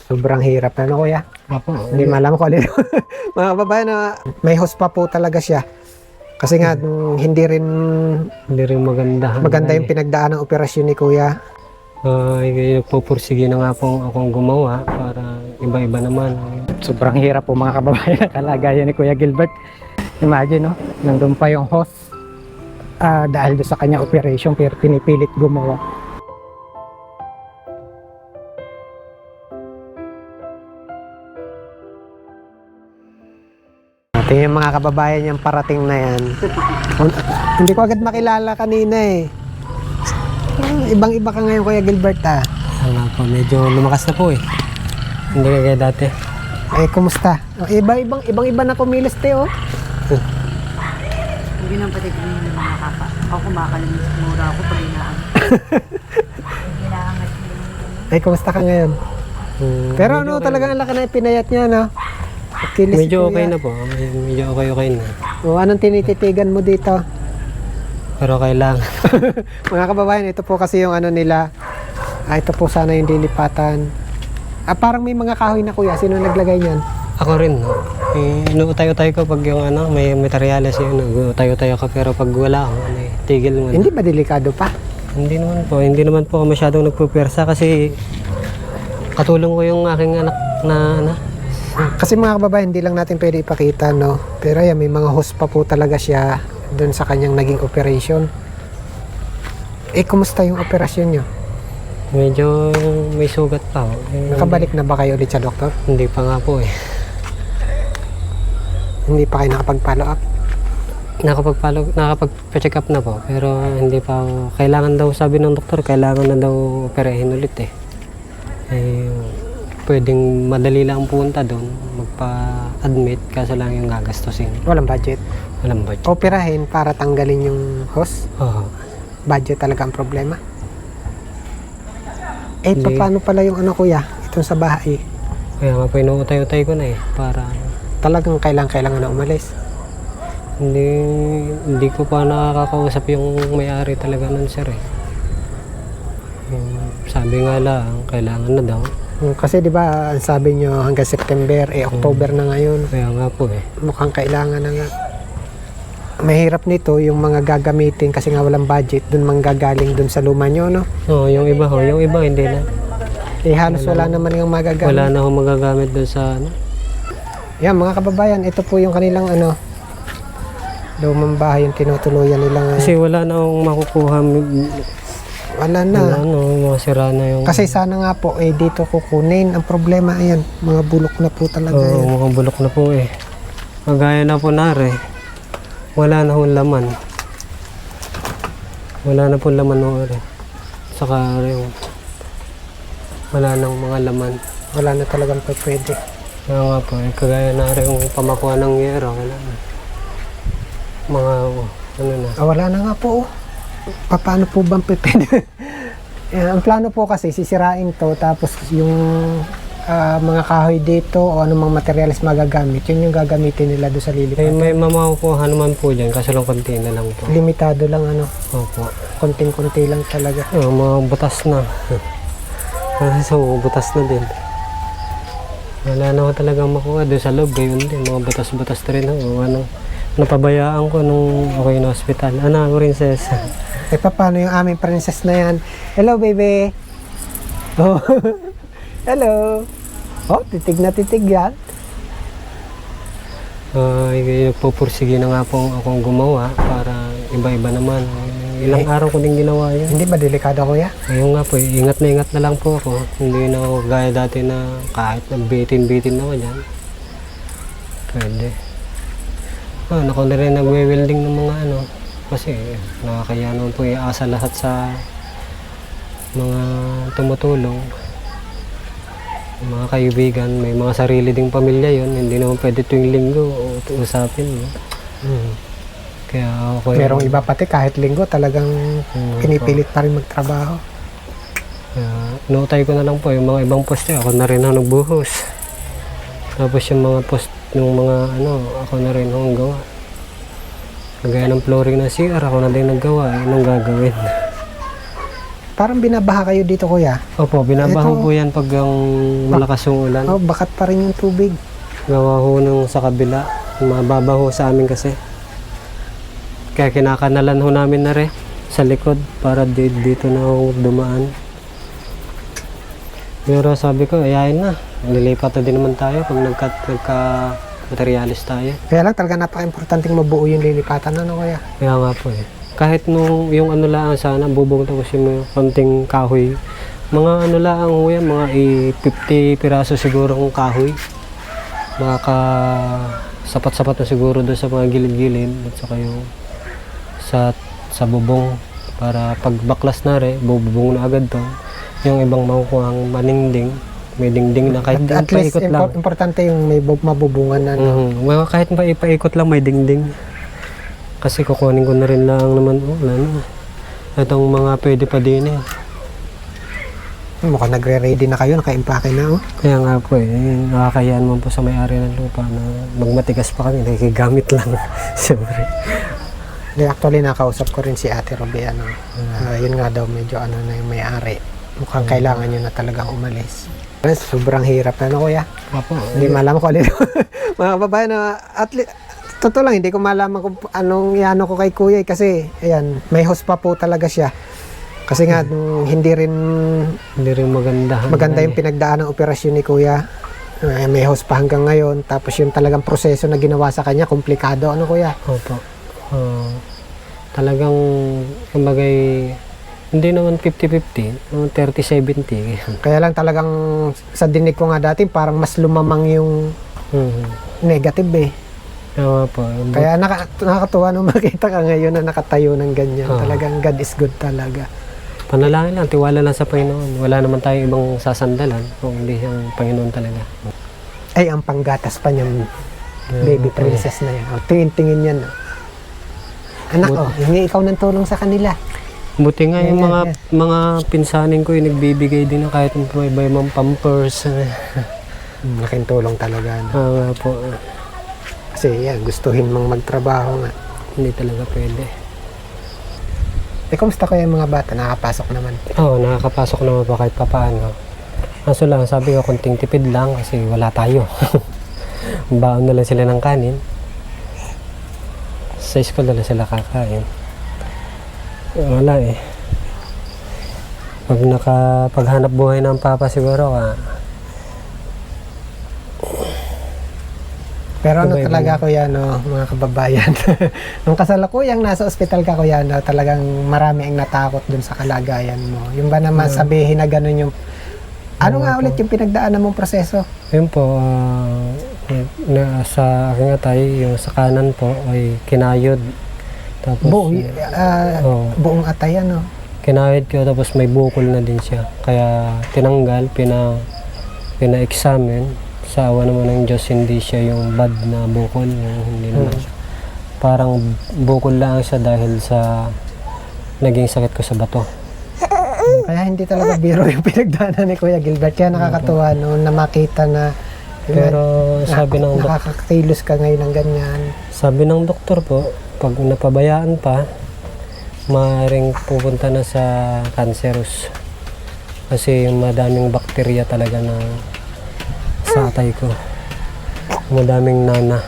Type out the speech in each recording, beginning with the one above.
Sobrang hirap na no, kuya. Opo. Hindi malaman ko alin. Mga kababayan na may host pa po talaga siya. Kasi nga, hindi rin maganda yung pinagdaan ng operasyon ni kuya. Nagpupursige na nga po akong gumawa para iba-iba naman. Sobrang hirap po mga kababayan ang kalagayan ni Kuya Gilbert. Imagine, no? Nandun pa yung host dahil doon sa kanya operation pero pinipilit gumawa. Ito yung mga kababayan yung parating na yan. Hindi ko agad makilala kanina eh. Ibang-iba ka ngayon, Kuya Gilbert ah. Nga po, medyo lumakas na po eh. Hindi kaya dati. Eh, kumusta? Ibang-iba na kumilos te oh. Hindi nang pati ko yung mga kapa. Ako kumakalimis mura ako pag inaan. Eh, kumusta ka ngayon? Pero ano, talagang ang laki na pinayat niya, no? Kilis Medyo si okay kuya. na po. Medyo okay na. O, anong tinititigan mo dito? Pero kailangan. Mga kababayan, ito po kasi yung ano nila. Ito po sana yung lilipatan. Parang may mga kahoy na kuya. Sino naglagay niyan? Ako rin, no? Inuutay-utay ko pag yung ano, may materyales yun. Inuutay-utay ako pero pag wala ako, tigil mo. Hindi ba delikado pa? Hindi naman po ako masyadong nagpupersa kasi katulong ko yung aking anak na ano. Kasi mga kababayan, hindi lang natin pwede ipakita, no? Pero yan, may mga host pa po talaga siya dun sa kanyang naging operation. Eh, kumusta yung operasyon nyo? Medyo may sugat pa. Nakabalik na ba kayo ulit sa doktor? Hindi pa nga po eh. Hindi pa kayo nakapag-follow up? Nakapag-check up na po. Pero hindi pa ako. Kailangan daw, sabi ng doktor, kailangan na daw operahin ulit eh. Pwedeng madali lang punta doon, magpa-admit, kaso lang yung gagastusin. Walang budget. Walang budget. Operahin para tanggalin yung host? Oo. Budget talaga ang problema. Eh, Hindi. paano pala yung ano kuya? Itong sa bahay. Kaya nga po inuutay-utay ko na eh, para Talagang kailangan na umalis. hindi ko pa nakakausap yung may-ari talaga nun sir eh. Sabi nga lang, kailangan na daw. Kasi di ba ang sabi nyo hanggang September, October na ngayon. Kaya nga po eh. Mukhang kailangan na nga. Mahirap nito yung mga gagamitin kasi nga walang budget, dun manggagaling dun sa luma nyo, no? Oo, yung iba hindi na. Eh halos wala naman yung magagamit. Wala na akong magagamit doon sa ano. Yan mga kababayan, ito po yung kanilang ano, lumang bahay yung tinutuluyan nila ngayon. Kasi wala na akong makukuha. Wala na. Mga sira na yung... Kasi sana nga po, dito kukunin. Ang problema, ayan, mga bulok na po talaga Oo, yan. mukhang bulok na po eh. Magaya na po nare. Wala na hong laman. Wala na po laman ng ore. Saka yung... Wala nang mga laman. Wala na talagang pwede. Kaya nga po eh, kagaya nare yung pamakuha ng yero. Wala na. Mga ano na. Wala na nga po. Paano po bang pwede? Ang plano po kasi, sisirain to, tapos yung mga kahoy dito o anumang materials magagamit, yun yung gagamitin nila doon sa lilipatan. May mamakukuha naman po dyan, kasi lang konti na lang po. Limitado lang ano, Opo. konting-konti lang talaga. Mga butas na. So, butas na din. Wala na ko talagang makuha doon sa loob. Gayon din, mga butas-butas na rin ako. Napabayaan ko nung ako yung hospital. Princess. Eh, paano yung aming princess na yan? Hello, baby! Oh. Hello! Oh, titig na titig yan. Nagpupursige na nga po akong gumawa para iba-iba naman. Ilang araw ko din ginawa yun. Hindi ba delikado, kuya? Ayun nga po, ingat na lang po ako. Hindi na ako gaya dati na kahit na bitin-bitin ako dyan. Pwede. Ako na rin nagwe-welding ng mga ano. Kasi nakakaya naman po iasa lahat sa mga tumutulong. Mga kaibigan, may mga sarili ding pamilya yon, hindi naman pwede tuwing linggo o usapin. No? Kaya ako Merong iba pati kahit linggo talagang pinipilit pa rin magtrabaho. Kaya inutay ko na lang po yung mga ibang poste, ako na rin ang nagbuhos. Tapos yung mga post, yung mga ano, ako na rin ang gawa. Kagaya ng flooring na CR, ako na din naggawa, anong gagawin? Parang binabaha kayo dito, kuya. Opo, binabaho Ito. po yan pag ang malakas yung ulan. Oh, bakat pa rin yung tubig. Gawa ho nung sa kabila. Mababaho sa amin kasi. Kaya kinakanalan ho namin na rin sa likod para dito na ho dumaan. Pero sabi ko, ayayin na. Lilipat na din naman tayo pag nagka-materialis tayo. Kaya lang talaga napaka-importanting mabuo yung lilipatan, ano, kuya? Kaya nga po eh. Kahit nung yung ano lang sana, bubong tapos yung konting kahoy. Mga ano lang ho yan, mga 50 piraso siguro ng kahoy. Sapat-sapat na siguro doon sa mga gilid-gilid at saka yung sa bubong para pag baklas na rin, bubong na agad to. Yung ibang makukuha ang maningding, may dingding na kahit At least, paikot lang. importante yung may mabubungan na, no? Well, kahit paikot lang may dingding. Kasi kukunin ko na rin lang naman, wala na. Itong mga pwede pa din eh. Mukhang nagre-ready na kayo, naka-impake na, oh. Kaya nga po eh, nakakayaan mo po sa may-ari ng lupa na magmatigas pa kami, nakikigamit lang. Siyempre. Actually, nakausap ko rin si Ate Roby, ano. Yun nga daw, medyo ano na yung may-ari. Mukhang kailangan nyo na talagang umalis. Sobrang hirap na, no, kuya? Apo, Hindi malaman ko alin. Mga kababayan, at least, totoo lang, hindi ko malaman kung anong iano ko kay kuya kasi, ayan, may host pa po talaga siya. Kasi nga, hindi rin maganda yung pinagdaan ng operasyon ni kuya. May host pa hanggang ngayon. Tapos yung talagang proseso na ginawa sa kanya, komplikado. Ano, kuya? opo. Talagang, kumbagay, hindi naman 50-50, 30-70. Kaya lang talagang sa dinig ko nga dati, parang mas lumamang yung negative eh. Kaya po. Kaya nakakatuwa nung makita ka ngayon na nakatayo ng ganyan. Talagang God is good talaga. Panalangin lang, tiwala lang sa Panginoon. Wala naman tayong ibang sasandalan kung hindi ang Panginoon talaga. Ay, ang panggatas pa niyang baby princess na yan. O, tingin-tingin yan. Oh. Anak, hingi ikaw ng tulong sa kanila. Buti nga yung Yan, mga pinsanin ko yung nagbibigay din ng kahit may mga pampers. Laking tulong talaga. No? Nga po. Kasi yan, gustuhin mong magtrabaho nga. Hindi talaga pwede. Kumusta kayo yung mga bata? Nakapasok naman. Oo, nakakapasok naman pa kahit papaano. Kaso lang, sabi ko, konting tipid lang kasi wala tayo. Baon na lang sila ng kanin. Sa school na lang sila kakain. Wala eh. Pag nakapaghanap buhay ng papa siguro Pero ano Iba-iba talaga kuya, no, mga kababayan. Nung kasalukuyang nasa ospital ka kuya, no, talagang marami ang natakot dun sa kalagayan mo. Yung ba naman sabihin na ganun yung... Ano nga ulit yung pinagdaanan mong proseso? yun po, sa aking atay, yung sa kanan po ay kinayod. Tapos, Buong atay, ano? kinayod ko tapos may bukol na din siya. Kaya tinanggal, pina-examine. Sa awa naman ng Diyos, hindi siya yung bad na bukol. Yung hindi naman siya. Parang bukol lang siya dahil sa naging sakit ko sa bato. Kaya hindi talaga biro yung pinagdaanan ni Kuya Gilbert. Kaya nakakatuwa noon na makita na Pero sabi ng nakakakilos ka ngayon ng ganyan. Sabi ng doktor po, pag napabayaan pa, maaaring pupunta na sa cancerous. Kasi madaming bakterya talaga na sa atay ko. Madaming nana.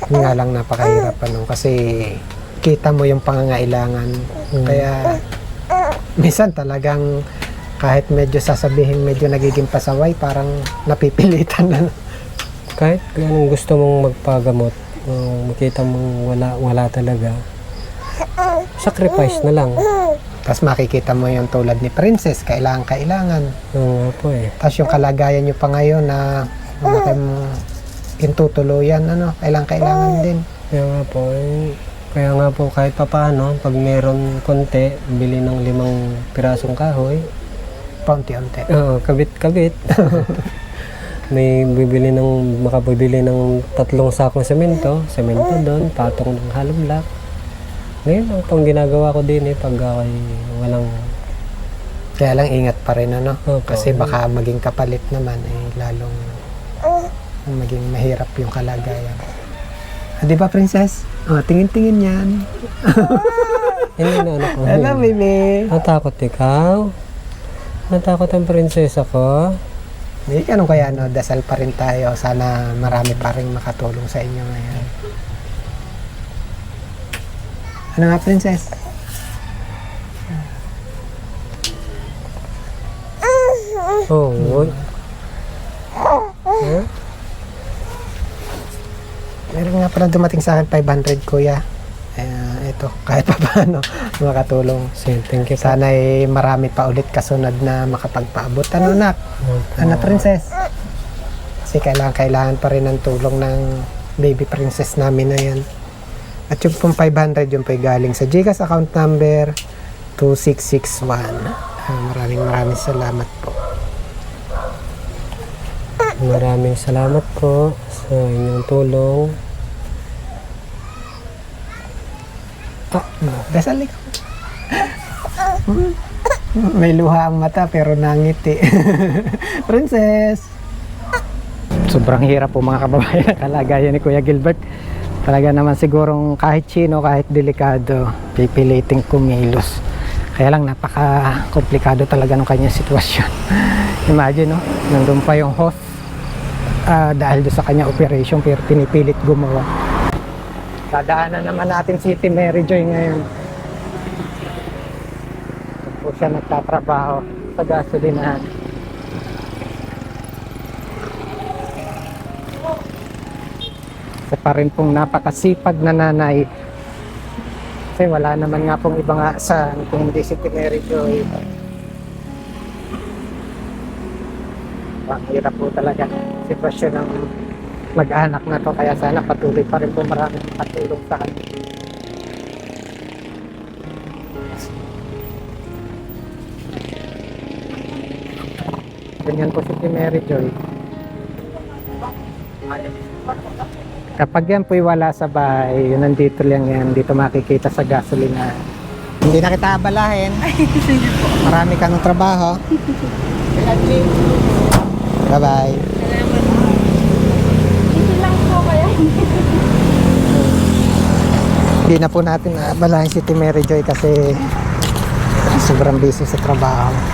Yun nga lang napakahirap ano kasi kita mo yung pangangailangan. Kaya minsan talagang kahit medyo sasabihin medyo nagiging pasaway, parang napipilitan na. Kahit anong gusto mong magpagamot, makita mong wala talaga, sacrifice na lang. Tapos makikita mo yung tulad ni Princess, kailangan. Oo nga po eh. Tapos yung kalagayan nyo pa ngayon na yung tutuluyan, ano, kailangan din. Kaya nga po kahit papaano, pag meron konti, bili ng 5 pirasong kahoy. Paunti-unti. Oo, kabit-kabit. Makabibili ng 3 sakong semento doon, patong ng hollow block. Ngayon, ang ginagawa ko din pag walang... Kaya lang ingat pa rin, ano? Opo. Kasi baka maging kapalit naman, lalong maging mahirap yung kalagayan. Di ba, Princess? Tingin-tingin yan. Hindi na anak ko. Hello, baby. Natakot ikaw? Natakot ang prinsesa ko? Ano kaya, no, dasal pa rin tayo. Sana marami pa rin makatulong sa inyo ngayon. Ano nga, princess? Oo. Huh? Meron nga pala dumating sa akin 500, kuya. Ito, kahit pa paano makatulong. Sige, thank you. Sana ay marami pa ulit kasunod na makapagpaabot. Ano, nak? Ano, princess? Kasi kailangan pa rin ng tulong ng baby princess namin na yan. At yung pong 500, yung po'y galing sa GCash account number 2661. Maraming salamat po. Maraming salamat po sa inyong tulong. Dasal ikaw. May luha ang mata pero nangiti. Princess! Sobrang hirap po mga kababayan ang kalagayan ni Kuya Gilbert. Talaga naman sigurong kahit sino, kahit delikado, pipiliting kumilos. Kaya lang napaka-komplikado talaga ng kanyang sitwasyon. Imagine, no? Nandun pa yung host dahil doon sa kanyang operation pero pinipilit gumawa. Dadaanan naman natin si City Mary Joy ngayon. Doon po siya nagtatrabaho sa gasolinahan. Isa pa rin pong napakasipag na nanay. Kasi wala naman nga pong ibang aasahan kung hindi si Mary Joy. Ang hirap po talaga sitwasyon ng mag-anak na to, kaya sana patuloy pa rin po maraming patulong sa akin. Ganyan po si Mary Joy. Kapag yan po'y wala sa bahay, yun nandito lang yan, dito makikita sa gasolina. Hindi na kita abalahin. Marami ka ng trabaho. Bye-bye. Hindi na po natin abalahin si Mary Joy kasi sobrang busy sa trabaho.